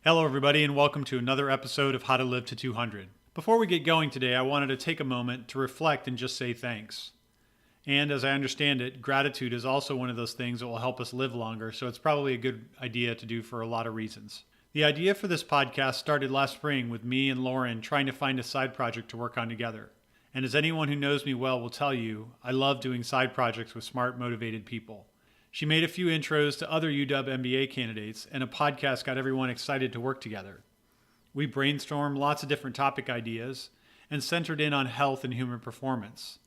Hello, everybody, and welcome to another episode of How to Live to 200. Before we get going today, I wanted to take a moment to reflect and just say thanks. And as I understand it, gratitude is also one of those things that will help us live longer, so it's probably a good idea to do for a lot of reasons. The idea for this podcast started last spring with me and Lauren trying to find a side project to work on together. And as anyone who knows me well will tell you, I love doing side projects with smart, motivated people. She made a few intros to other UW MBA candidates, and a podcast got everyone excited to work together. We brainstormed lots of different topic ideas and centered in on health and human performance.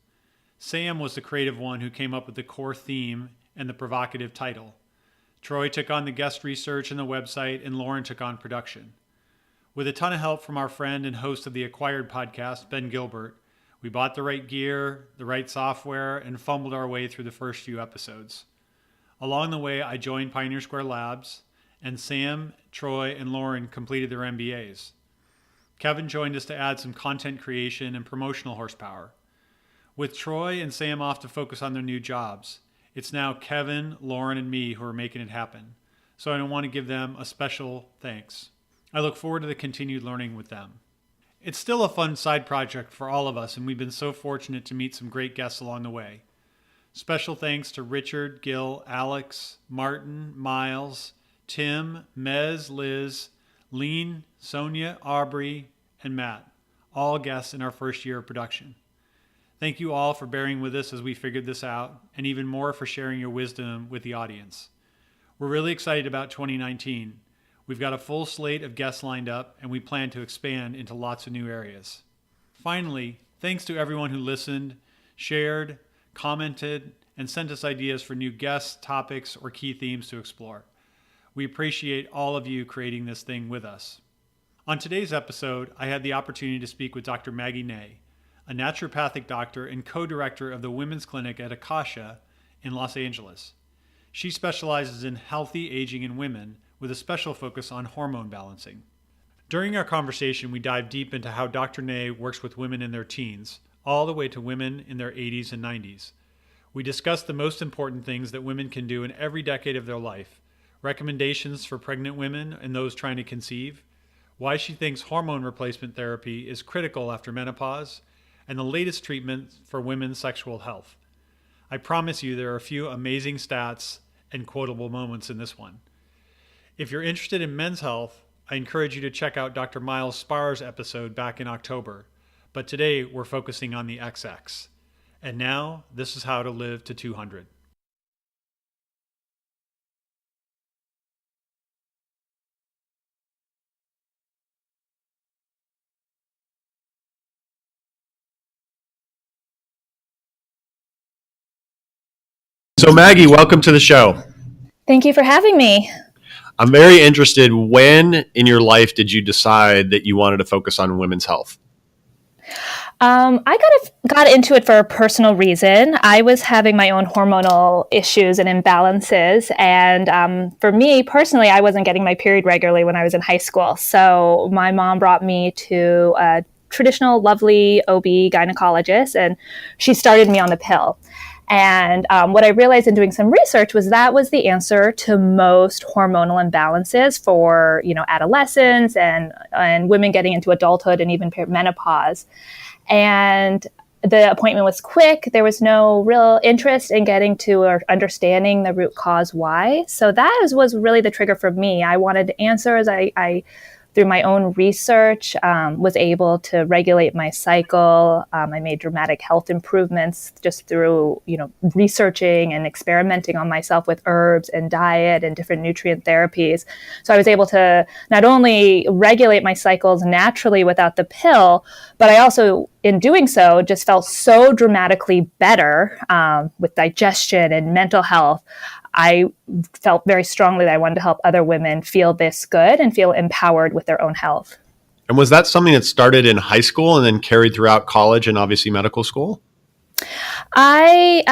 Sam was the creative one who came up with the core theme and the provocative title. Troy took on the guest research and the website, and Lauren took on production. With a ton of help from our friend and host of the Acquired podcast, Ben Gilbert, we bought the right gear, the right software, and fumbled our way through the first few episodes. Along the way, I joined Pioneer Square Labs, and Sam, Troy, and Lauren completed their MBAs. Kevin joined us to add some content creation and promotional horsepower. With Troy and Sam off to focus on their new jobs, it's now Kevin, Lauren, and me who are making it happen. So I want to give them a special thanks. I look forward to the continued learning with them. It's still a fun side project for all of us, and we've been so fortunate to meet some great guests along the way. Special thanks to Richard, Gil, Alex, Martin, Miles, Tim, Mez, Liz, Lean, Sonia, Aubrey, and Matt, all guests in our first year of production. Thank you all for bearing with us as we figured this out, and even more for sharing your wisdom with the audience. We're really excited about 2019. We've got a full slate of guests lined up, and we plan to expand into lots of new areas. Finally, thanks to everyone who listened, shared, commented, and sent us ideas for new guests, topics, or key themes to explore. We appreciate all of you creating this thing with us. On today's episode, I had the opportunity to speak with Dr. Maggie Ney, a naturopathic doctor and co-director of the Women's Clinic at Acacia in Los Angeles. She specializes in healthy aging in women with a special focus on hormone balancing. During our conversation, we dived deep into how Dr. Ney works with women in their teens, all the way to women in their 80s and 90s. We discussed the most important things that women can do in every decade of their life, recommendations for pregnant women and those trying to conceive, why she thinks hormone replacement therapy is critical after menopause, and the latest treatment for women's sexual health. I promise you there are a few amazing stats and quotable moments in this one. If you're interested in men's health, I encourage you to check out Dr. Miles Sparr's episode back in October. But today we're focusing on the XX. And now, this is how to live to 200. So Maggie, welcome to the show. Thank you for having me. I'm very interested, when in your life did you decide that you wanted to focus on women's health? I got into it for a personal reason. I was having my own hormonal issues and imbalances. And for me personally, I wasn't getting my period regularly when I was in high school. So my mom brought me to a traditional, lovely OB gynecologist, and she started me on the pill. And what I realized in doing some research was that was the answer to most hormonal imbalances for, adolescents and women getting into adulthood and even menopause. And the appointment was quick. There was no real interest in getting to or understanding the root cause why. So that was really the trigger for me. I wanted answers. I through my own research, was able to regulate my cycle. I made dramatic health improvements just through, researching and experimenting on myself with herbs and diet and different nutrient therapies. So I was able to not only regulate my cycles naturally without the pill, but I also, in doing so, just felt so dramatically better with digestion and mental health. I felt very strongly that I wanted to help other women feel this good and feel empowered with their own health. And was that something that started in high school and then carried throughout college and obviously medical school? I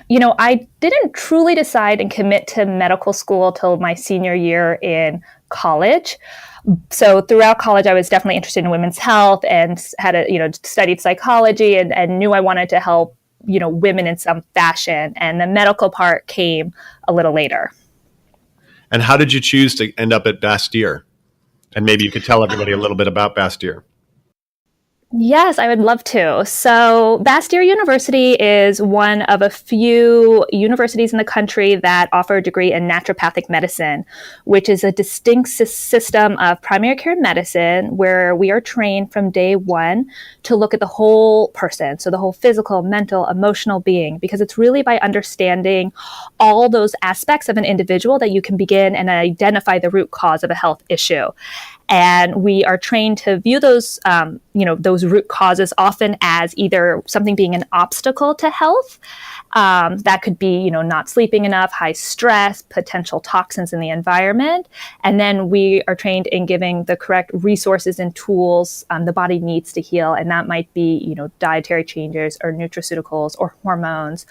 didn't truly decide and commit to medical school till my senior year in college. So throughout college, I was definitely interested in women's health and studied psychology and knew I wanted to help women in some fashion. And the medical part came a little later. And how did you choose to end up at Bastyr? And maybe you could tell everybody a little bit about Bastyr. Yes, I would love to. So, Bastyr University is one of a few universities in the country that offer a degree in naturopathic medicine, which is a distinct system of primary care medicine where we are trained from day one to look at the whole person. So, the whole physical, mental, emotional being, because it's really by understanding all those aspects of an individual that you can begin and identify the root cause of a health issue. And we are trained to view those, those root causes often as either something being an obstacle to health. That could be, not sleeping enough, high stress, potential toxins in the environment. And then we are trained in giving the correct resources and tools the body needs to heal. And that might be, dietary changes or nutraceuticals or hormones.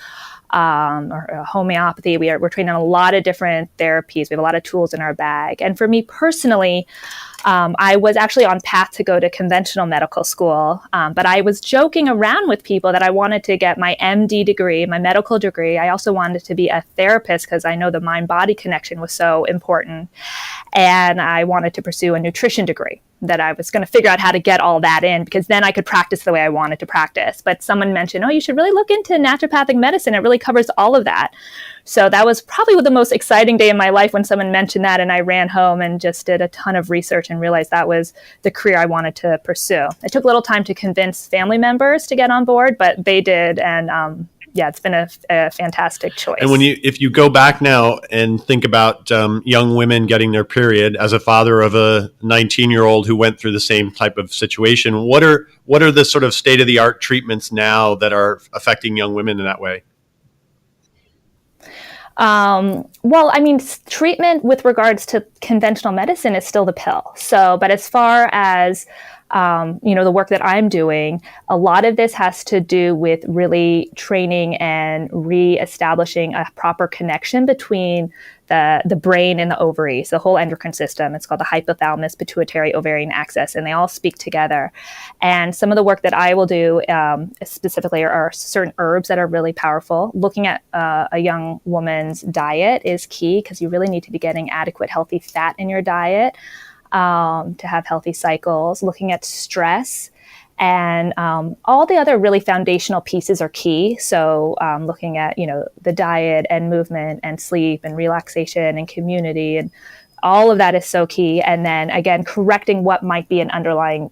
Or homeopathy. We're trained on a lot of different therapies. We have a lot of tools in our bag. And for me personally, I was actually on path to go to conventional medical school, but I was joking around with people that I wanted to get my MD degree, my medical degree. I also wanted to be a therapist because I know the mind-body connection was so important. And I wanted to pursue a nutrition degree, that I was going to figure out how to get all that in because then I could practice the way I wanted to practice. But someone mentioned, you should really look into naturopathic medicine. It really covers all of that. So that was probably the most exciting day in my life when someone mentioned that, and I ran home and just did a ton of research and realized that was the career I wanted to pursue. It took a little time to convince family members to get on board, but they did, and it's been a fantastic choice. And if you go back now and think about young women getting their period, as a father of a 19-year-old who went through the same type of situation, what are the sort of state-of-the-art treatments now that are affecting young women in that way? Treatment with regards to conventional medicine is still the pill. So, but as far as the work that I'm doing, a lot of this has to do with really training and reestablishing a proper connection between the brain and the ovaries, the whole endocrine system. It's called the hypothalamus pituitary ovarian axis, and they all speak together. And some of the work that I will do specifically are certain herbs that are really powerful. Looking at a young woman's diet is key because you really need to be getting adequate healthy fat in your diet to have healthy cycles. Looking at stress. And all the other really foundational pieces are key. So looking at, the diet and movement and sleep and relaxation and community, and all of that is so key. And then again, correcting what might be an underlying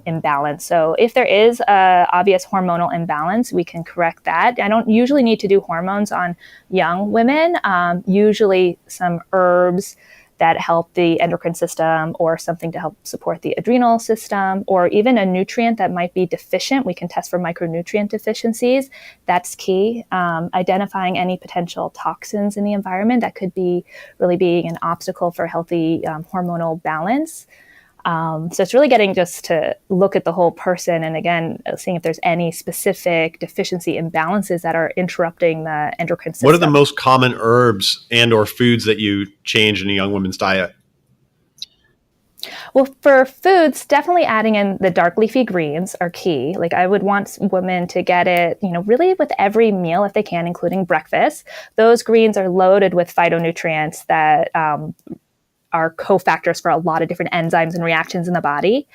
imbalance. So if there is a obvious hormonal imbalance, we can correct that. I don't usually need to do hormones on young women. Usually some herbs that help the endocrine system, or something to help support the adrenal system, or even a nutrient that might be deficient. We can test for micronutrient deficiencies. That's key. Identifying any potential toxins in the environment that could be really being an obstacle for healthy hormonal balance. So it's really getting just to look at the whole person, and again, seeing if there's any specific deficiency imbalances that are interrupting the endocrine system. What are the most common herbs and or foods that you change in a young woman's diet? Well, for foods, definitely adding in the dark leafy greens are key. Like I would want women to get it, really with every meal if they can, including breakfast. Those greens are loaded with phytonutrients that are cofactors for a lot of different enzymes and reactions in the body.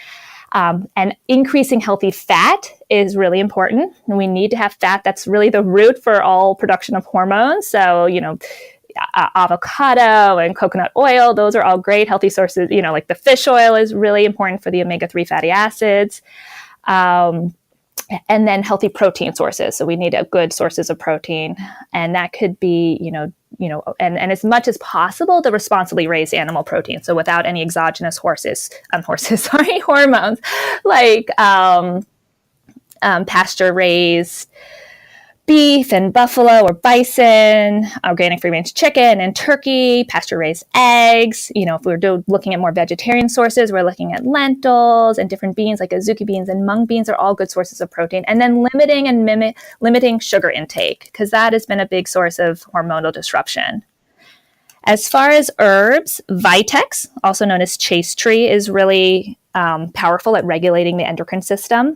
And increasing healthy fat is really important. And we need to have fat. That's really the root for all production of hormones. So, avocado and coconut oil, those are all great healthy sources. Like the fish oil is really important for the omega-3 fatty acids. And then healthy protein sources. So we need good sources of protein. And that could be, and as much as possible, the responsibly raised animal protein. So without any exogenous hormones, like pasture raised beef and buffalo or bison, organic free range chicken and turkey, pasture raised eggs. If we're looking at more vegetarian sources, we're looking at lentils and different beans like azuki beans and mung beans are all good sources of protein. And then limiting sugar intake, because that has been a big source of hormonal disruption. As far as herbs, Vitex, also known as chaste tree, is really powerful at regulating the endocrine system.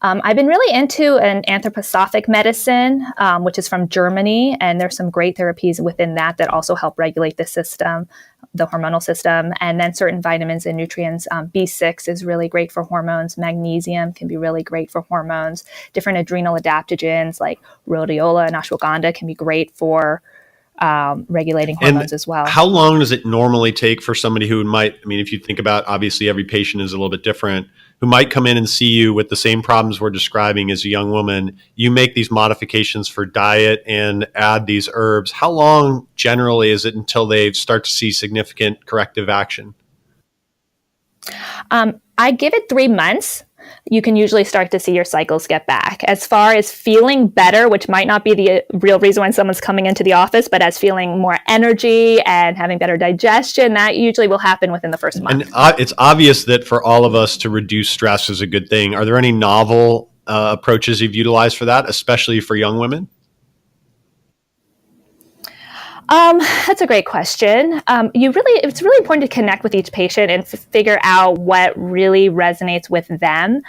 I've been really into an anthroposophic medicine, which is from Germany, and there's some great therapies within that also help regulate the system, the hormonal system, and then certain vitamins and nutrients. B6 is really great for hormones. Magnesium can be really great for hormones. Different adrenal adaptogens like rhodiola and ashwagandha can be great for regulating hormones as well. How long does it normally take for somebody who might, I mean, if you think about, obviously every patient is a little bit different, who might come in and see you with the same problems we're describing as a young woman, you make these modifications for diet and add these herbs. How long generally is it until they start to see significant corrective action? I give it 3 months. You can usually start to see your cycles get back. As far as feeling better, which might not be the real reason why someone's coming into the office, but as feeling more energy and having better digestion, that usually will happen within the first month. And it's obvious that for all of us to reduce stress is a good thing. Are there any novel approaches you've utilized for that, especially for young women? That's a great question. It's really important to connect with each patient and figure out what really resonates with them.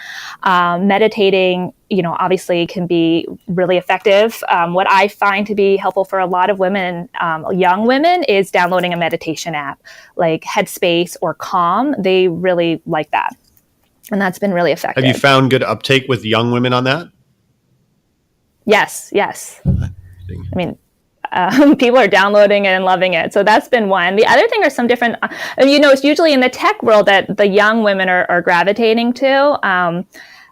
Meditating, obviously can be really effective. What I find to be helpful for a lot of women, young women, is downloading a meditation app like Headspace or Calm. They really like that. And that's been really effective. Have you found good uptake with young women on that? Yes. I mean, people are downloading it and loving it. So that's been one. The other thing are some different, it's usually in the tech world that the young women are gravitating to.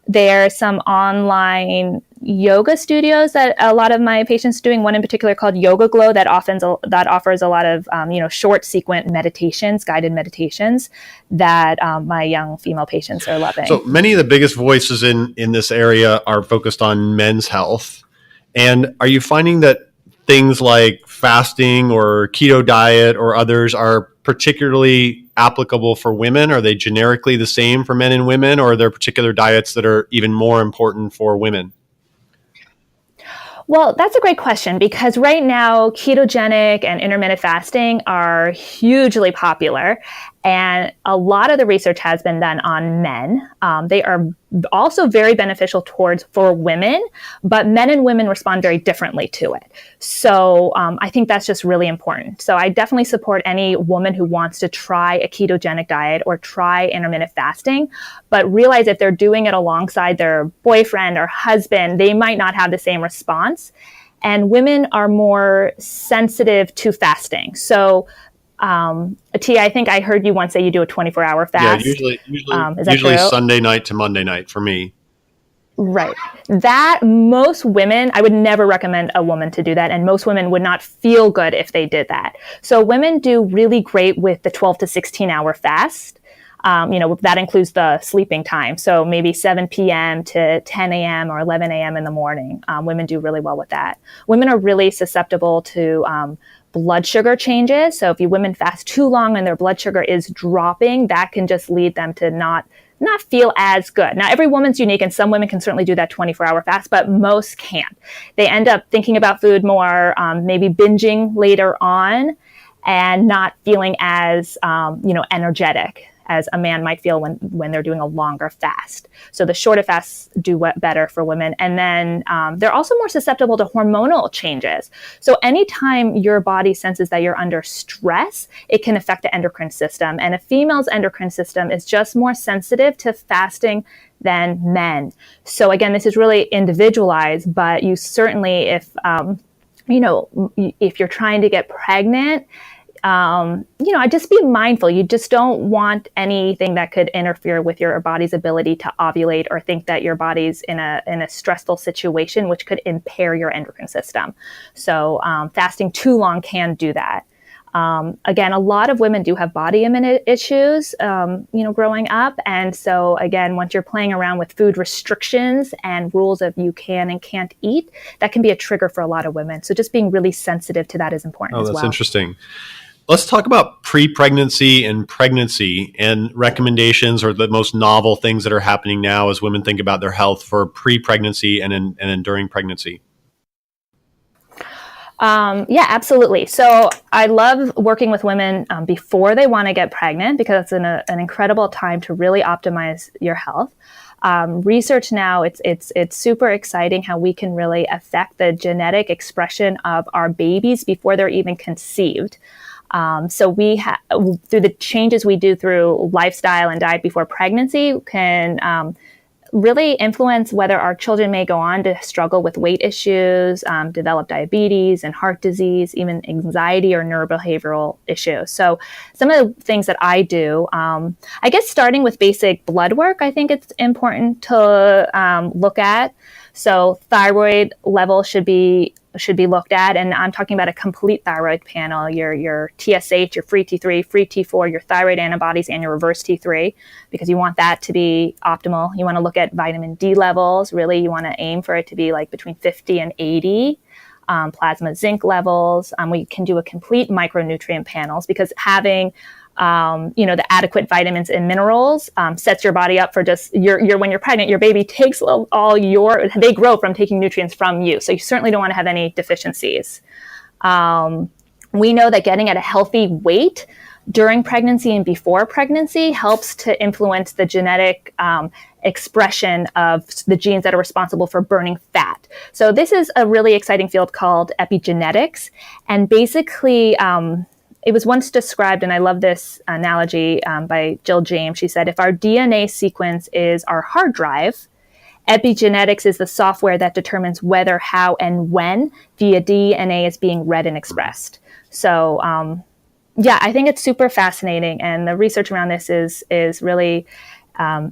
There's some online yoga studios that a lot of my patients are doing. One in particular called Yoga Glow that offers a lot of, short sequent meditations, guided meditations that my young female patients are loving. So many of the biggest voices in this area are focused on men's health. And are you finding that things like fasting or keto diet or others are particularly applicable for women? Are they generically the same for men and women, or are there particular diets that are even more important for women? Well, that's a great question, because right now ketogenic and intermittent fasting are hugely popular, and a lot of the research has been done on men. They are also very beneficial for women, but men and women respond very differently to it. So I think that's just really important. So I definitely support any woman who wants to try a ketogenic diet or try intermittent fasting, but realize if they're doing it alongside their boyfriend or husband, they might not have the same response. And women are more sensitive to fasting. So T, I think I heard you once say you do a 24-hour fast. Yeah, usually Sunday night to Monday night for me. Right. That most women, I would never recommend a woman to do that. And most women would not feel good if they did that. So women do really great with the 12 to 16-hour fast. That includes the sleeping time. So maybe 7 p.m. to 10 a.m. or 11 a.m. in the morning. Women do really well with that. Women are really susceptible to blood sugar changes. So if women fast too long and their blood sugar is dropping, that can just lead them to not feel as good. Now, every woman's unique, and some women can certainly do that 24-hour fast, but most can't. They end up thinking about food more, maybe binging later on, and not feeling as, energetic as a man might feel when they're doing a longer fast. So the shorter fasts do better for women. And then they're also more susceptible to hormonal changes. So anytime your body senses that you're under stress, it can affect the endocrine system. And a female's endocrine system is just more sensitive to fasting than men. So again, this is really individualized, but you certainly, if you're trying to get pregnant, just be mindful. You just don't want anything that could interfere with your body's ability to ovulate, or think that your body's in a stressful situation, which could impair your endocrine system. So fasting too long can do that. Again, a lot of women do have body image issues, growing up. And so again, once you're playing around with food restrictions and rules of you can and can't eat, that can be a trigger for a lot of women. So just being really sensitive to that is important as well. Oh, that's interesting. Let's talk about pre-pregnancy and pregnancy and recommendations, or the most novel things that are happening now as women think about their health for pre-pregnancy and during pregnancy. Yeah, absolutely. So I love working with women before they want to get pregnant, because it's an incredible time to really optimize your health. Research now, it's super exciting how we can really affect the genetic expression of our babies before they're even conceived. So through the changes we do through lifestyle and diet before pregnancy can really influence whether our children may go on to struggle with weight issues, develop diabetes and heart disease, even anxiety or neurobehavioral issues. So some of the things that I do, I guess starting with basic blood work, I think it's important to look at. So thyroid level should be looked at, and I'm talking about a complete thyroid panel, your TSH, your free T3, free T4, your thyroid antibodies, and your reverse T3, because you want that to be optimal. You want to look at vitamin D levels. Really, you want to aim for it to be like between 50 and 80. Plasma zinc levels. We can do a complete micronutrient panels, because having the adequate vitamins and minerals sets your body up for just when you're pregnant, your baby takes they grow from taking nutrients from you. So you certainly don't want to have any deficiencies. We know that getting at a healthy weight during pregnancy and before pregnancy helps to influence the genetic expression of the genes that are responsible for burning fat. So this is a really exciting field called epigenetics. And basically, it was once described, and I love this analogy by Jill James. She said, if our DNA sequence is our hard drive, epigenetics is the software that determines whether, how, and when the DNA is being read and expressed. So, I think it's super fascinating, and the research around this is really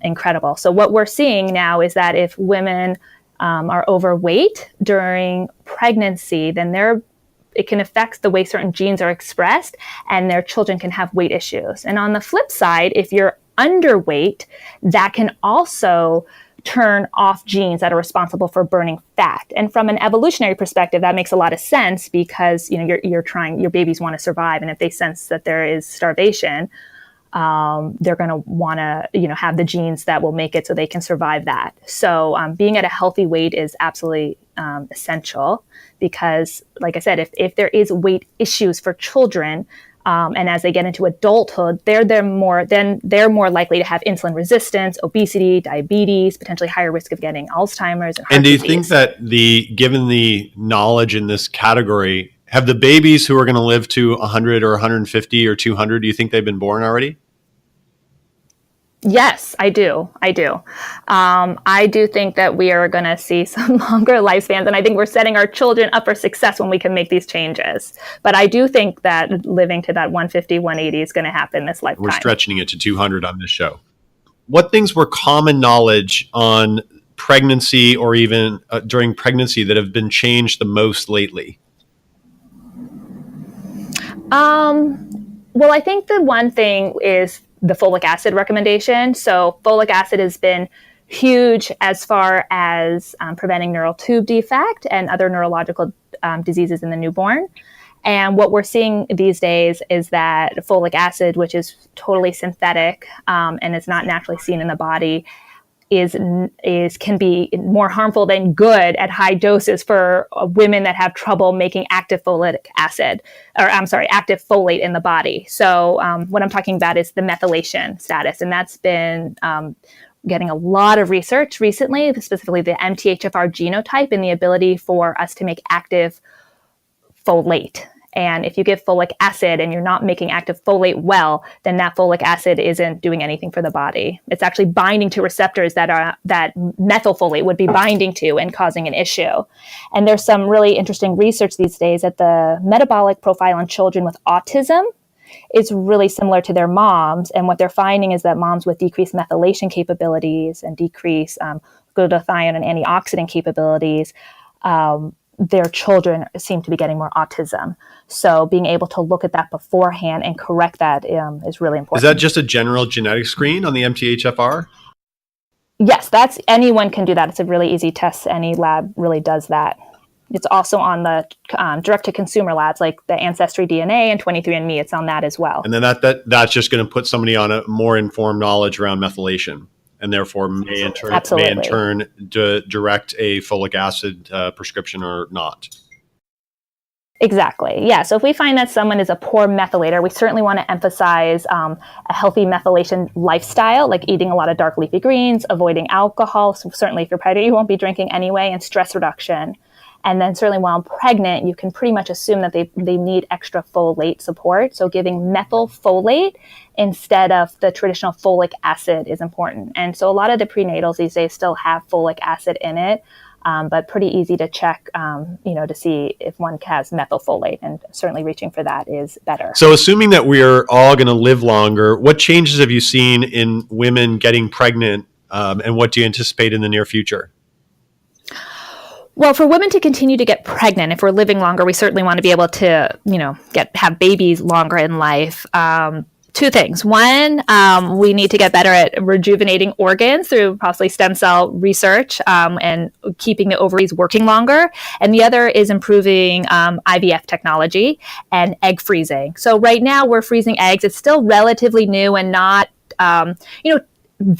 incredible. So what we're seeing now is that if women are overweight during pregnancy, then it can affect the way certain genes are expressed, and their children can have weight issues. And on the flip side, if you're underweight, that can also turn off genes that are responsible for burning fat. And from an evolutionary perspective, that makes a lot of sense, because your babies want to survive, and if they sense that there is starvation, they're going to want to have the genes that will make it so they can survive that. So being at a healthy weight is absolutely essential, because, like I said, if there is weight issues for children, and as they get into adulthood, they're more likely to have insulin resistance, obesity, diabetes, potentially higher risk of getting Alzheimer's and heart And do you disease. think that given the knowledge in this category, have the babies who are going to live to 100 or 150 or 200, do you think they've been born already? Yes, I do. I do think that we are going to see some longer lifespans, and I think we're setting our children up for success when we can make these changes. But I do think that living to that 150, 180 is going to happen this lifetime. We're stretching it to 200 on this show. What things were common knowledge on pregnancy or even during pregnancy that have been changed the most lately? Well, I think the one thing is the folic acid recommendation. So folic acid has been huge as far as preventing neural tube defect and other neurological diseases in the newborn. And what we're seeing these days is that folic acid, which is totally synthetic and is not naturally seen in the body, can be more harmful than good at high doses for women that have trouble making active active folate in the body. So what I'm talking about is the methylation status, and that's been getting a lot of research recently, specifically the MTHFR genotype and the ability for us to make active folate. And if you give folic acid and you're not making active folate well, then that folic acid isn't doing anything for the body. It's actually binding to receptors that methylfolate would be binding to and causing an issue. And there's some really interesting research these days that the metabolic profile in children with autism is really similar to their moms. And what they're finding is that moms with decreased methylation capabilities and decreased glutathione and antioxidant capabilities, their children seem to be getting more autism. So being able to look at that beforehand and correct that is really important. Is that just a general genetic screen on the MTHFR? Yes, anyone can do that. It's a really easy test. Any lab really does that. It's also on the direct-to-consumer labs like the Ancestry DNA and 23andMe. It's on that as well. And then that's just going to put somebody on a more informed knowledge around methylation, and therefore may in turn direct a folic acid prescription or not. Exactly. Yeah. So if we find that someone is a poor methylator, we certainly want to emphasize a healthy methylation lifestyle, like eating a lot of dark leafy greens, avoiding alcohol. So certainly if you're pregnant, you won't be drinking anyway, and stress reduction. And then certainly while pregnant, you can pretty much assume that they need extra folate support. So giving methylfolate instead of the traditional folic acid is important. And so a lot of the prenatals these days still have folic acid in it. But pretty easy to check, to see if one has methylfolate, and certainly reaching for that is better. So assuming that we are all going to live longer, what changes have you seen in women getting pregnant, and what do you anticipate in the near future? Well, for women to continue to get pregnant, if we're living longer, we certainly want to be able to, have babies longer in life. Two things. One, we need to get better at rejuvenating organs through possibly stem cell research and keeping the ovaries working longer. And the other is improving IVF technology and egg freezing. So right now we're freezing eggs. It's still relatively new and not,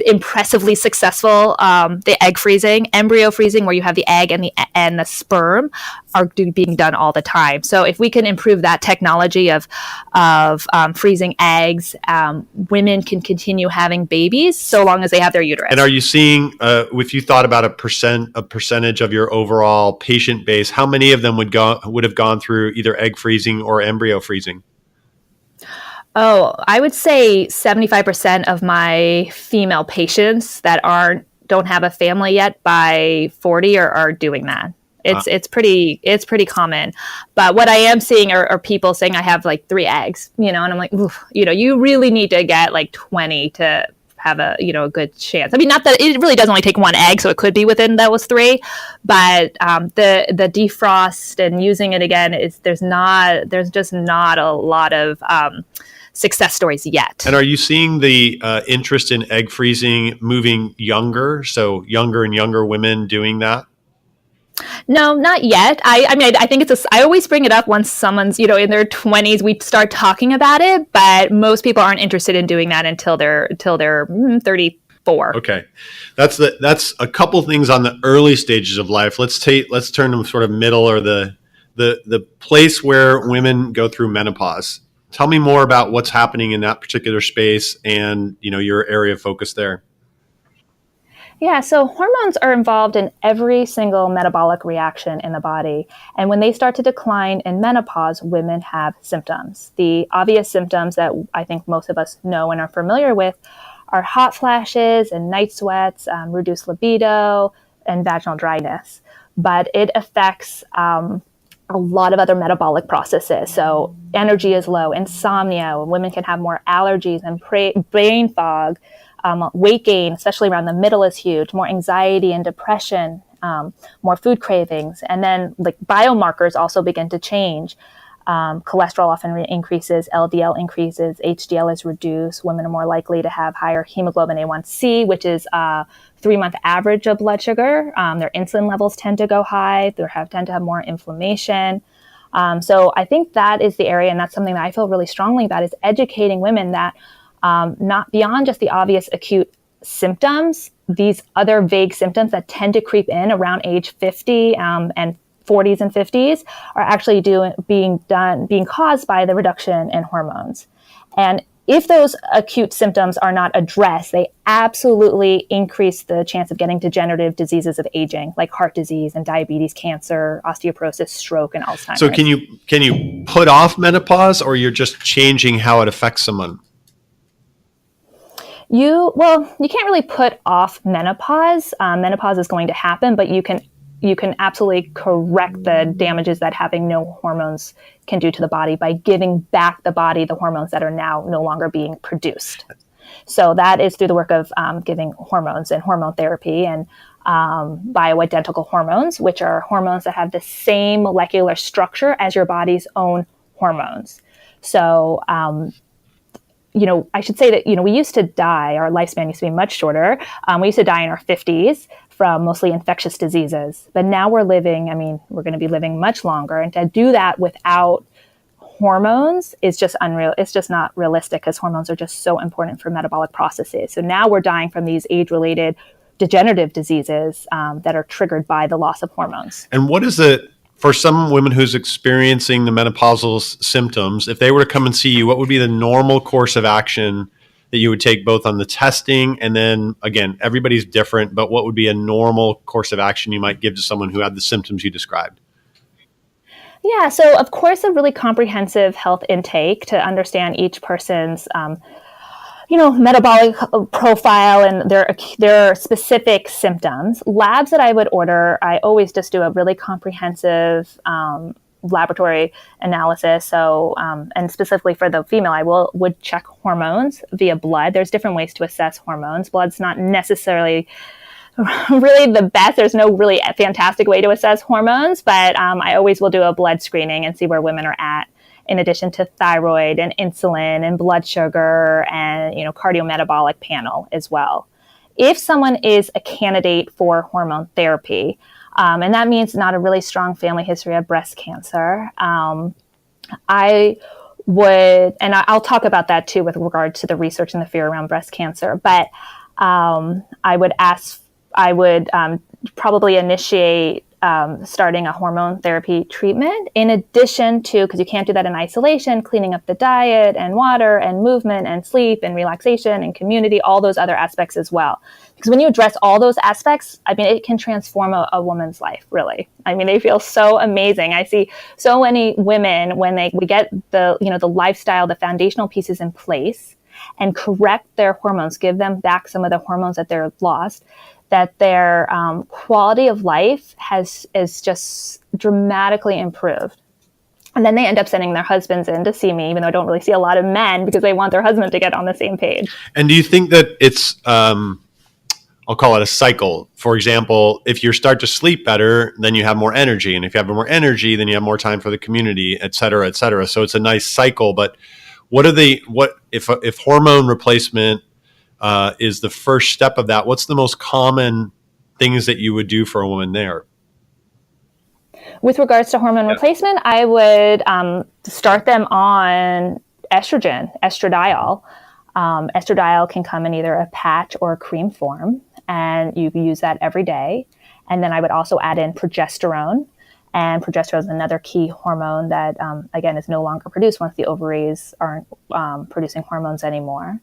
impressively successful. The egg freezing, embryo freezing, where you have the egg and the sperm, are being done all the time. So if we can improve that technology of freezing eggs, women can continue having babies so long as they have their uterus. And are you seeing, if you thought about a percentage of your overall patient base, how many of them would have gone through either egg freezing or embryo freezing? Oh, I would say 75% of my female patients that don't have a family yet by 40 are doing that. It's pretty common. But what I am seeing are people saying I have like 3 eggs, and I'm like, you really need to get like 20 to have a good chance. I mean, not that it really does only take 1 egg, so it could be within those 3, but the defrost and using it again there's just not a lot of success stories yet. And are you seeing the interest in egg freezing moving younger? So younger and younger women doing that? No, not yet. I think I always bring it up once someone's, in their 20s, we start talking about it, but most people aren't interested in doing that until they're 34. Okay. That's a couple things on the early stages of life. Let's turn to sort of middle, or the place where women go through menopause. Tell me more about what's happening in that particular space and, your area of focus there. Yeah, so hormones are involved in every single metabolic reaction in the body. And when they start to decline in menopause, women have symptoms. The obvious symptoms that I think most of us know and are familiar with are hot flashes and night sweats, reduced libido, and vaginal dryness. But it affects a lot of other metabolic processes. So energy is low, insomnia, women can have more allergies and brain fog, weight gain, especially around the middle, is huge, more anxiety and depression, more food cravings. And then like biomarkers also begin to change. Cholesterol often increases, LDL increases, HDL is reduced. Women are more likely to have higher hemoglobin A1C, which is 3-month average of blood sugar. Their insulin levels tend to go high. They tend to have more inflammation. So I think that is the area, and that's something that I feel really strongly about, is educating women that not beyond just the obvious acute symptoms, these other vague symptoms that tend to creep in around age 50 and 40s and 50s are actually being caused by the reduction in hormones. And if those acute symptoms are not addressed, they absolutely increase the chance of getting degenerative diseases of aging, like heart disease and diabetes, cancer, osteoporosis, stroke, and Alzheimer's. So can you put off menopause, or you're just changing how it affects someone? You can't really put off menopause. Menopause is going to happen, but you can absolutely correct the damages that having no hormones can do to the body by giving back the body the hormones that are now no longer being produced. So that is through the work of giving hormones and hormone therapy and bioidentical hormones, which are hormones that have the same molecular structure as your body's own hormones. So I should say that, we used to die, our lifespan used to be much shorter. We used to die in our 50s from mostly infectious diseases. But now we're going to be living much longer. And to do that without hormones is just unreal. It's just not realistic, because hormones are just so important for metabolic processes. So now we're dying from these age-related degenerative diseases that are triggered by the loss of hormones. And what is the For some women who's experiencing the menopausal symptoms, if they were to come and see you, what would be the normal course of action that you would take both on the testing and then, again, everybody's different, but what would be a normal course of action you might give to someone who had the symptoms you described? Yeah, so of course, a really comprehensive health intake to understand each person's metabolic profile and their specific symptoms. Labs that I would order, I always just do a really comprehensive laboratory analysis. So, and specifically for the female, I would check hormones via blood. There's different ways to assess hormones. Blood's not necessarily really the best. There's no really fantastic way to assess hormones, but I always will do a blood screening and see where women are at, in addition to thyroid and insulin and blood sugar and, cardiometabolic panel as well. If someone is a candidate for hormone therapy, and that means not a really strong family history of breast cancer, I would, and I'll talk about that too with regard to the research and the fear around breast cancer, but I would probably initiate starting a hormone therapy treatment, in addition to, because you can't do that in isolation, cleaning up the diet and water and movement and sleep and relaxation and community, all those other aspects as well. Because when you address all those aspects, it can transform a woman's life, really. They feel so amazing. I see so many women when we get the lifestyle, the foundational pieces in place and correct their hormones, give them back some of the hormones that they're lost, that their quality of life is just dramatically improved. And then they end up sending their husbands in to see me, even though I don't really see a lot of men, because they want their husband to get on the same page. And do you think that it's, I'll call it a cycle? For example, if you start to sleep better, then you have more energy. And if you have more energy, then you have more time for the community, et cetera, et cetera. So it's a nice cycle. But if hormone replacement is the first step of that, what's the most common things that you would do for a woman there? With regards to hormone replacement, I would start them on estradiol. Estradiol can come in either a patch or a cream form, and you use that every day. And then I would also add in progesterone. And progesterone is another key hormone that, again, is no longer produced once the ovaries aren't producing hormones anymore.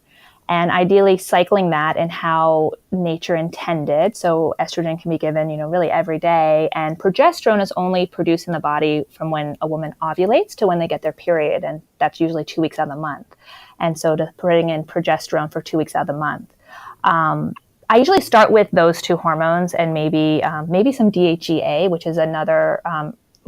And ideally cycling that in how nature intended. So estrogen can be given, really every day. And progesterone is only produced in the body from when a woman ovulates to when they get their period. And that's usually 2 weeks out of the month. And so to putting in progesterone for 2 weeks out of the month. I usually start with those two hormones and maybe some DHEA, which is another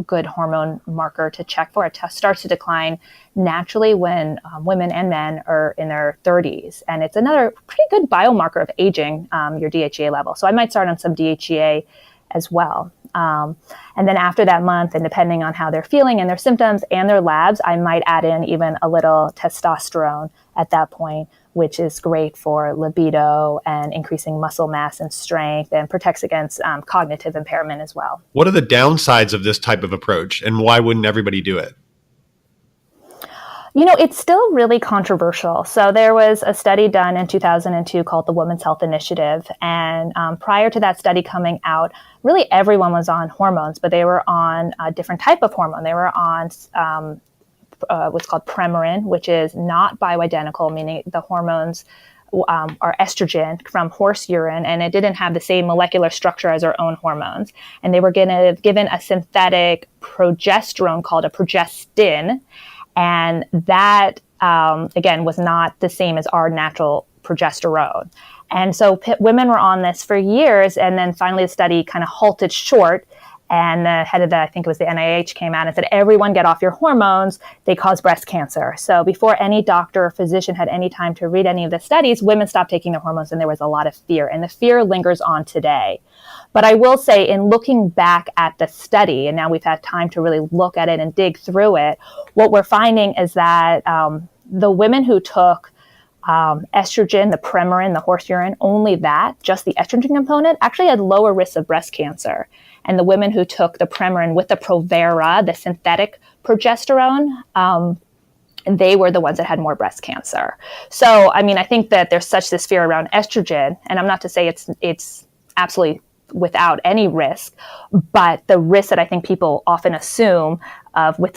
good hormone marker to check for. It starts to decline naturally when women and men are in their 30s. And it's another pretty good biomarker of aging, your DHEA level. So I might start on some DHEA as well. And then after that month, and depending on how they're feeling and their symptoms and their labs, I might add in even a little testosterone at that point, which is great for libido and increasing muscle mass and strength, and protects against cognitive impairment as well. What are the downsides of this type of approach, and why wouldn't everybody do it? It's still really controversial. So there was a study done in 2002 called the Women's Health Initiative. And prior to that study coming out, really everyone was on hormones, but they were on a different type of hormone. They were on what's called Premarin, which is not bioidentical, meaning the hormones are estrogen from horse urine, and it didn't have the same molecular structure as our own hormones. And they were given a synthetic progesterone called a progestin, and that, again, was not the same as our natural progesterone. And so women were on this for years, and then finally the study kind of halted short. And the head of I think it was the NIH, came out and said, everyone get off your hormones, they cause breast cancer. So before any doctor or physician had any time to read any of the studies, women stopped taking their hormones, and there was a lot of fear. And the fear lingers on today. But I will say, in looking back at the study, and now we've had time to really look at it and dig through it, what we're finding is that the women who took estrogen, the Premarin, the horse urine, only that, just the estrogen component, actually had lower risks of breast cancer. And the women who took the Premarin with the Provera, the synthetic progesterone, they were the ones that had more breast cancer. So, I think that there's such this fear around estrogen, and I'm not to say it's absolutely without any risk. But the risk that I think people often assume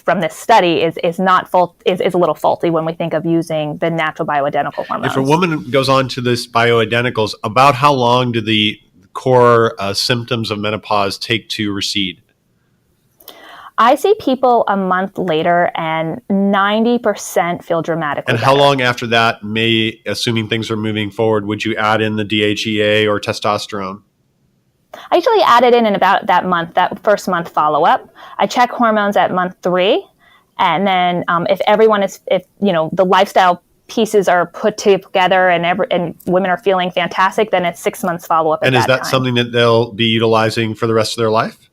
from this study is a little faulty when we think of using the natural bioidentical hormones. If a woman goes on to this bioidenticals, about how long do the core symptoms of menopause take to recede? I see people a month later and 90% feel dramatically And better. how long after that, assuming things are moving forward, would you add in the DHEA or testosterone? I usually add it in about that first month follow-up. I check hormones at month 3. And then if the lifestyle pieces are put together and women are feeling fantastic, then it's 6 months follow-up. And is that something that they'll be utilizing for the rest of their life?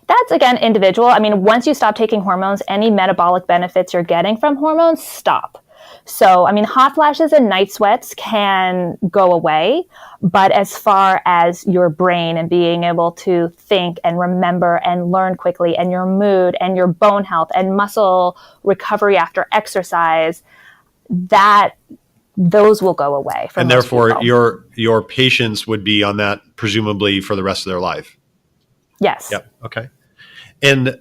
That's, again, individual. I mean, once you stop taking hormones, any metabolic benefits you're getting from hormones stop. So, I mean, hot flashes and night sweats can go away. But as far as your brain and being able to think and remember and learn quickly, and your mood and your bone health and muscle recovery after exercise, those will go away. And therefore, your patients would be on that presumably for the rest of their life. Yes. Yep. Okay. And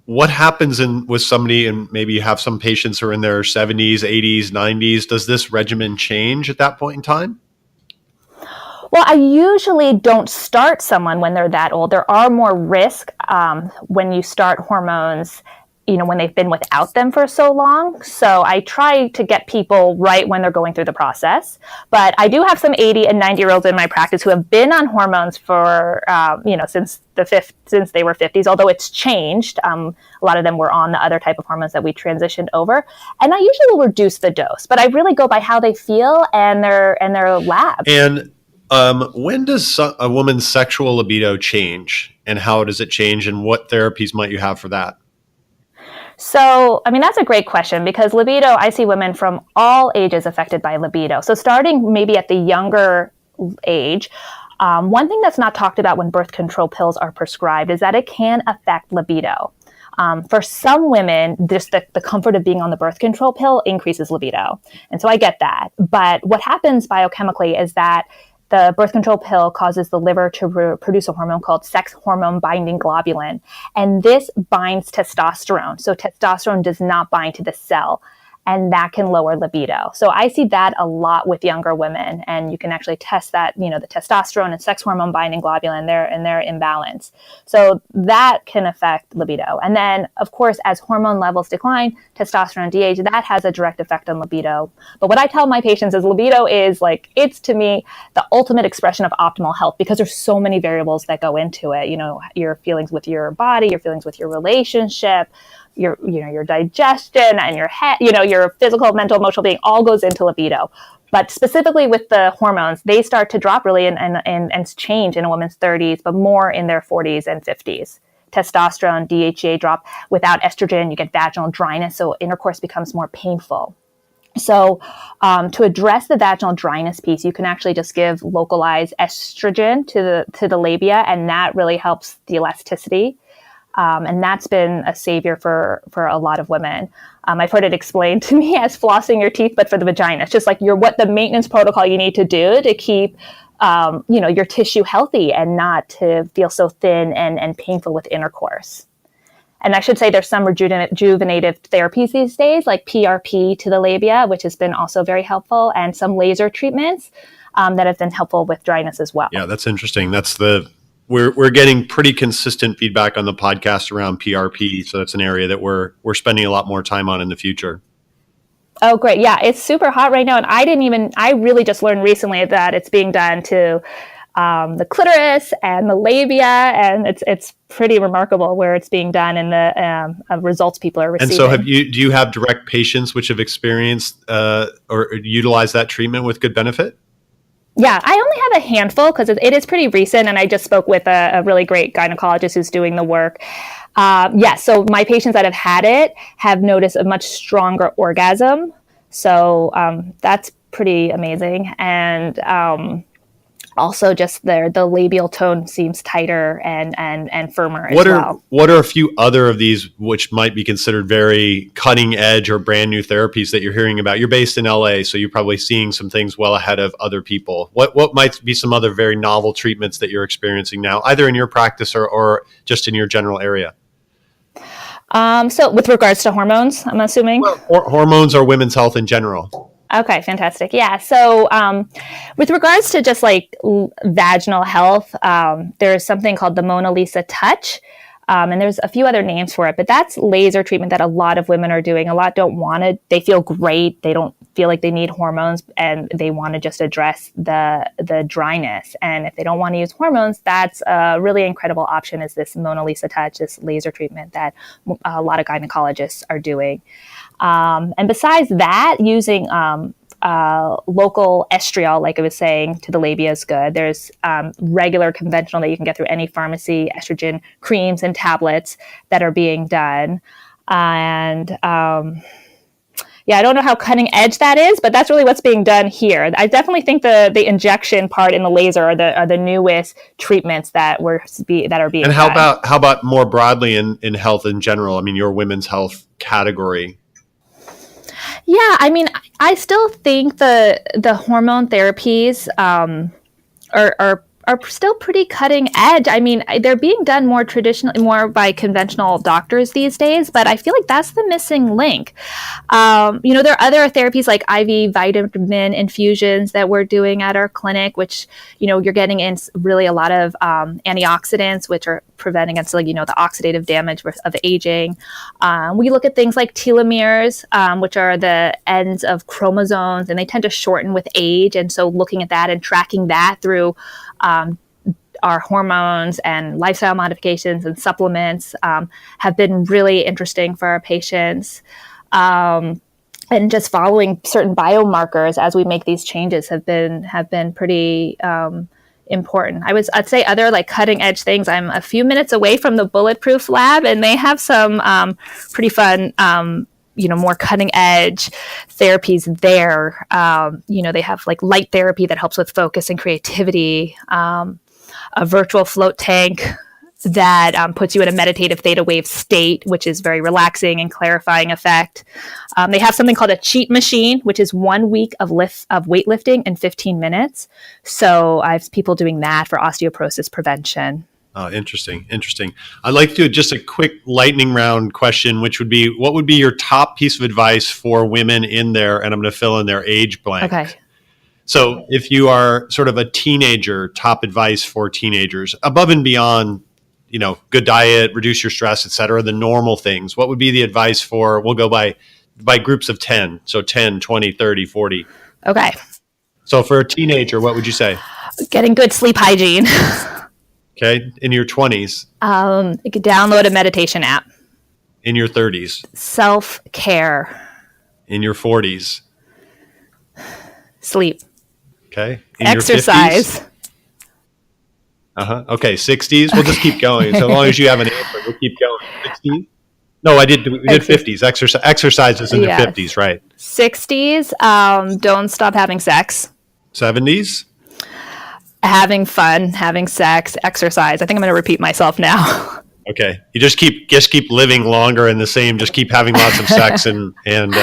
what happens with somebody, and maybe you have some patients who are in their 70s, 80s, 90s, does this regimen change at that point in time? Well, I usually don't start someone when they're that old. There are more risk when you start hormones, when they've been without them for so long. So I try to get people right when they're going through the process. But I do have some 80 and 90-year-olds in my practice who have been on hormones for, since they were 50s, although it's changed. A lot of them were on the other type of hormones that we transitioned over. And I usually will reduce the dose, but I really go by how they feel and their lab. And when does a woman's sexual libido change, and how does it change, and what therapies might you have for that? So, I mean, that's a great question, because libido, I see women from all ages affected by libido. So starting maybe at the younger age, one thing that's not talked about when birth control pills are prescribed is that it can affect libido. For some women, just the comfort of being on the birth control pill increases libido. And so I get that. But what happens biochemically is that the birth control pill causes the liver to produce a hormone called sex hormone binding globulin. And this binds testosterone. So testosterone does not bind to the cell, and that can lower libido. So I see that a lot with younger women, and you can actually test that, the testosterone and sex hormone binding globulin, their imbalance. So that can affect libido. And then, of course, as hormone levels decline, testosterone DH, that has a direct effect on libido. But what I tell my patients is libido is it's to me the ultimate expression of optimal health, because there's so many variables that go into it. Your feelings with your body, your feelings with your relationship, your digestion and your head, your physical, mental, emotional being, all goes into libido. But specifically with the hormones, they start to drop really and change in a woman's 30s, but more in their 40s and 50s. Testosterone, DHEA drop. Without estrogen, you get vaginal dryness, so intercourse becomes more painful. So to address the vaginal dryness piece, you can actually just give localized estrogen to the labia, and that really helps the elasticity. And that's been a savior for a lot of women. I've heard it explained to me as flossing your teeth, but for the vagina. It's just what the maintenance protocol you need to do to keep, your tissue healthy and not to feel so thin and painful with intercourse. And I should say there's some rejuvenative therapies these days, like PRP to the labia, which has been also very helpful, and some laser treatments that have been helpful with dryness as well. Yeah, that's interesting. We're getting pretty consistent feedback on the podcast around PRP, so that's an area that we're spending a lot more time on in the future. Oh, great. Yeah, it's super hot right now. And I really just learned recently that it's being done to the clitoris and the labia, and it's pretty remarkable where it's being done and the results people are receiving. And so do you have direct patients which have experienced or utilized that treatment with good benefit? Yeah, I only have a handful because it is pretty recent, and I just spoke with a really great gynecologist who's doing the work. So my patients that have had it have noticed a much stronger orgasm. So that's pretty amazing. And Also, just the labial tone seems tighter and firmer as well. What are a few other of these which might be considered very cutting edge or brand new therapies that you're hearing about? You're based in LA, so you're probably seeing some things well ahead of other people. What might be some other very novel treatments that you're experiencing now, either in your practice or just in your general area? So with regards to hormones, I'm assuming? Hormones or women's health in general. Okay, fantastic. Yeah. So with regards to just like vaginal health, there's something called the Mona Lisa touch. And there's a few other names for it, but that's laser treatment that a lot of women are doing. A lot don't want it. They feel great. They don't feel like they need hormones, and they want to just address the dryness. And if they don't want to use hormones, that's a really incredible option, is this Mona Lisa touch, this laser treatment that a lot of gynecologists are doing. And besides that, using local estriol, like I was saying, to the labia is good. There's regular conventional that you can get through any pharmacy, estrogen creams and tablets that are being done. And I don't know how cutting edge that is, but that's really what's being done here. I definitely think the injection part in the laser are the newest treatments that are being done. And how about more broadly in health in general? I mean, your women's health category. Yeah, I mean, I still think the hormone therapies are still pretty cutting edge. I mean, they're being done more by conventional doctors these days, but I feel like that's the missing link. There are other therapies like IV vitamin infusions that we're doing at our clinic, which, you're getting in really a lot of antioxidants, which are preventing against, the oxidative damage of aging. We look at things like telomeres, which are the ends of chromosomes, and they tend to shorten with age. And so looking at that and tracking that through our hormones and lifestyle modifications and supplements have been really interesting for our patients. And just following certain biomarkers as we make these changes have been pretty important. I'd say other like cutting edge things. I'm a few minutes away from the Bulletproof Lab, and they have some pretty fun more cutting edge therapies there. They have like light therapy that helps with focus and creativity, a virtual float tank that puts you in a meditative theta wave state, which is very relaxing and clarifying effect. They have something called a cheat machine, which is 1 week of weightlifting in 15 minutes. So I have people doing that for osteoporosis prevention. Oh, interesting. I'd like to do just a quick lightning round question, which would be, what would be your top piece of advice for women in there? And I'm going to fill in their age blank. Okay. So if you are sort of a teenager, top advice for teenagers above and beyond, good diet, reduce your stress, et cetera, the normal things, what would be the advice for, we'll go by groups of 10. So 10, 20, 30, 40. Okay. So for a teenager, what would you say? Getting good sleep hygiene. Okay. In your 20s? You could download a meditation app. In your 30s? Self-care. In your 40s? Sleep. Okay. In exercise. Your 50s? Okay. 60s? We'll just keep going. So long as you have an answer, we'll keep going. 60s? No, we did 50s. Exercise is in your 50s, right? 60s, don't stop having sex. 70s? Having fun, having sex, exercise. I think I'm going to repeat myself now. Okay. You just keep living longer and just keep having lots of sex and having fun.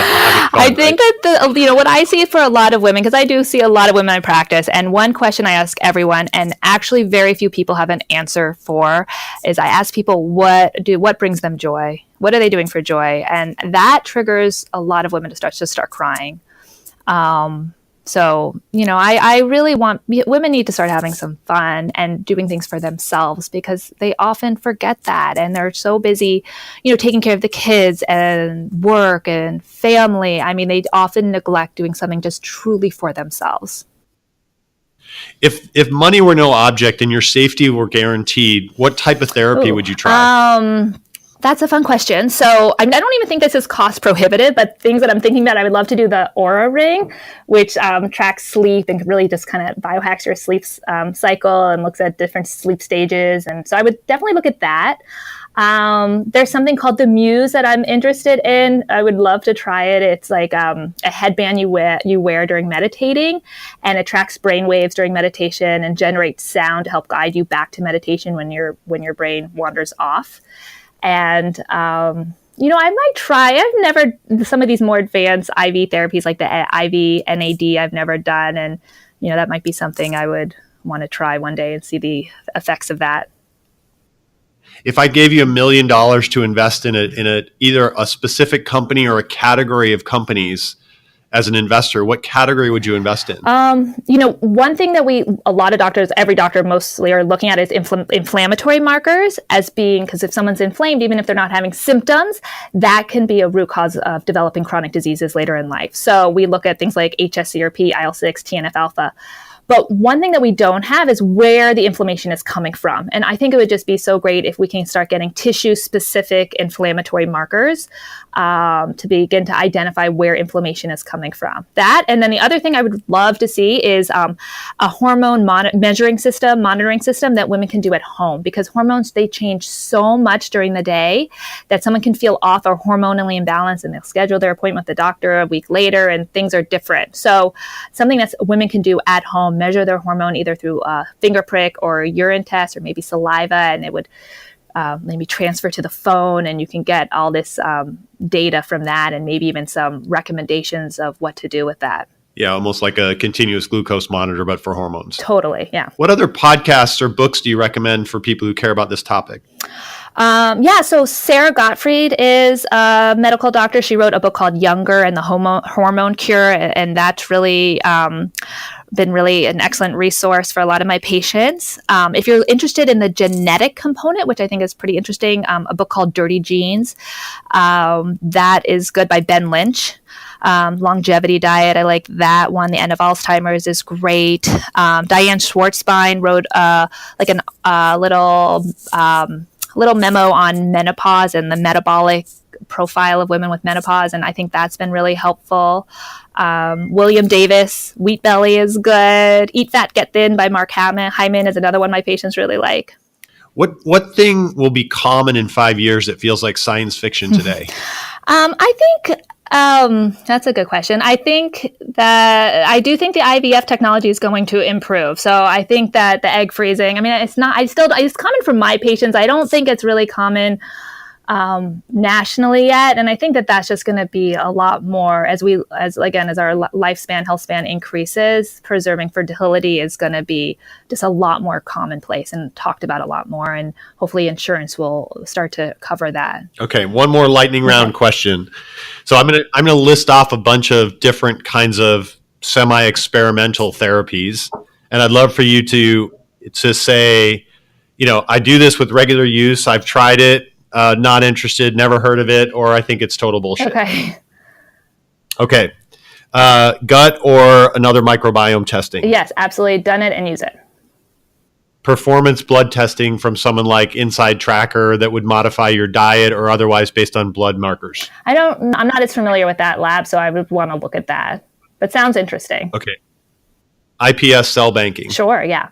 I think that what I see for a lot of women, because I do see a lot of women in practice, and one question I ask everyone, and actually very few people have an answer for, is I ask people what brings them joy? What are they doing for joy? And that triggers a lot of women to start crying. So, I really want women need to start having some fun and doing things for themselves, because they often forget that, and they're so busy, taking care of the kids and work and family. I mean, they often neglect doing something just truly for themselves. If money were no object and your safety were guaranteed, what type of therapy would you try? That's a fun question. So I don't even think this is cost prohibitive, but things that I'm thinking about, I would love to do the Aura Ring, which tracks sleep and really just kind of biohacks your sleep cycle and looks at different sleep stages. And so I would definitely look at that. There's something called the Muse that I'm interested in. I would love to try it. It's like a headband you wear during meditating, and it tracks brain waves during meditation and generates sound to help guide you back to meditation when your brain wanders off. And I might try. I've never some of these more advanced IV therapies like the IV NAD. I've never done, and that might be something I would want to try one day and see the effects of that. If I gave you $1 million to invest in either a specific company or a category of companies as an investor, what category would you invest in? One thing that a lot of doctors, every doctor mostly are looking at is inflammatory markers as being, because if someone's inflamed, even if they're not having symptoms, that can be a root cause of developing chronic diseases later in life. So we look at things like hsCRP, IL-6, TNF-alpha. But one thing that we don't have is where the inflammation is coming from. And I think it would just be so great if we can start getting tissue-specific inflammatory markers to begin to identify where inflammation is coming from. That, and then the other thing I would love to see is a hormone monitoring system that women can do at home, because hormones, they change so much during the day that someone can feel off or hormonally imbalanced, and they'll schedule their appointment with the doctor a week later and things are different. So something that women can do at home, measure their hormone either through a finger prick or a urine test or maybe saliva, and it would maybe transfer to the phone, and you can get all this data from that and maybe even some recommendations of what to do with that. Yeah, almost like a continuous glucose monitor, but for hormones. Totally, yeah. What other podcasts or books do you recommend for people who care about this topic? So Sarah Gottfried is a medical doctor. She wrote a book called Younger and the Hormone Cure, and that's really been really an excellent resource for a lot of my patients. If you're interested in the genetic component, which I think is pretty interesting, a book called Dirty Genes, that is good by Ben Lynch. Longevity Diet, I like that one. The End of Alzheimer's is great. Diane Schwartzbein wrote a little memo on menopause and the metabolic profile of women with menopause, and I think that's been really helpful. William Davis, Wheat Belly is good. Eat Fat, Get Thin by Mark Hyman is another one my patients really like. What thing will be common in 5 years that feels like science fiction today? I think that's a good question. I do think the IVF technology is going to improve. So I think that the egg freezing, it's common for my patients. I don't think it's really common nationally yet. And I think that that's just going to be a lot more as our lifespan, health span increases, preserving fertility is going to be just a lot more commonplace and talked about a lot more. And hopefully insurance will start to cover that. Okay. One more lightning round question. So I'm going to list off a bunch of different kinds of semi-experimental therapies. And I'd love for you to say, I do this with regular use. I've tried it. Not interested, never heard of it, or I think it's total bullshit. Okay. Gut or another microbiome testing? Yes, absolutely. Done it and use it. Performance blood testing from someone like Inside Tracker that would modify your diet or otherwise based on blood markers? I'm not as familiar with that lab, so I would want to look at that. But sounds interesting. Okay. IPS cell banking? Sure, yeah.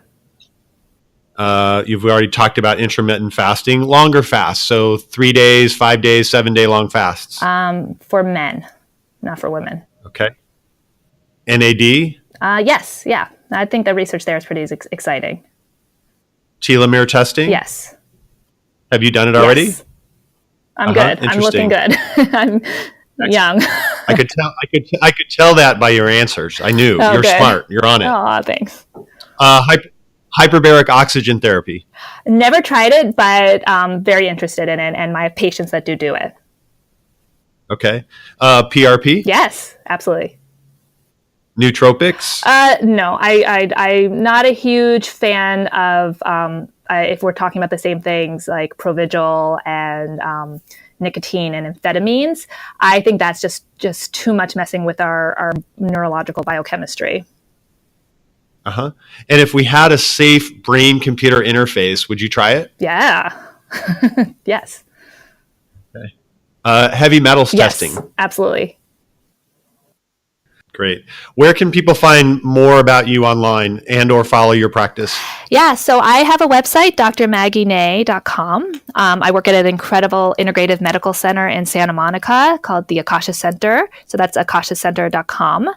You've already talked about intermittent fasting, longer fasts. So 3 days, 5 days, 7 day long fasts. For men, not for women. Okay. NAD? Yes. Yeah. I think the research there is pretty exciting. Telomere testing? Yes. Have you done it already? Yes. I'm good. I'm looking good. I'm young. I could tell that by your answers. I knew. You're good. Smart. You're on it. Oh, thanks. Hyperbaric oxygen therapy. Never tried it, but very interested in it, and my patients that do it. Okay. PRP? Yes, absolutely. Nootropics? No, I'm not a huge fan of, if we're talking about the same things like Provigil and nicotine and amphetamines. I think that's just too much messing with our neurological biochemistry. Uh-huh. And if we had a safe brain-computer interface, would you try it? Yeah. Yes. Okay. Heavy metals testing? Yes, absolutely. Great. Where can people find more about you online and or follow your practice? Yeah, so I have a website, drmaggienay.com. I work at an incredible integrative medical center in Santa Monica called the Akasha Center. So that's akashacenter.com.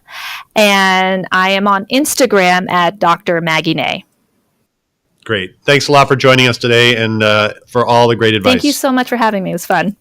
And I am on Instagram at Dr. Maggie Nay. Great. Thanks a lot for joining us today and for all the great advice. Thank you so much for having me. It was fun.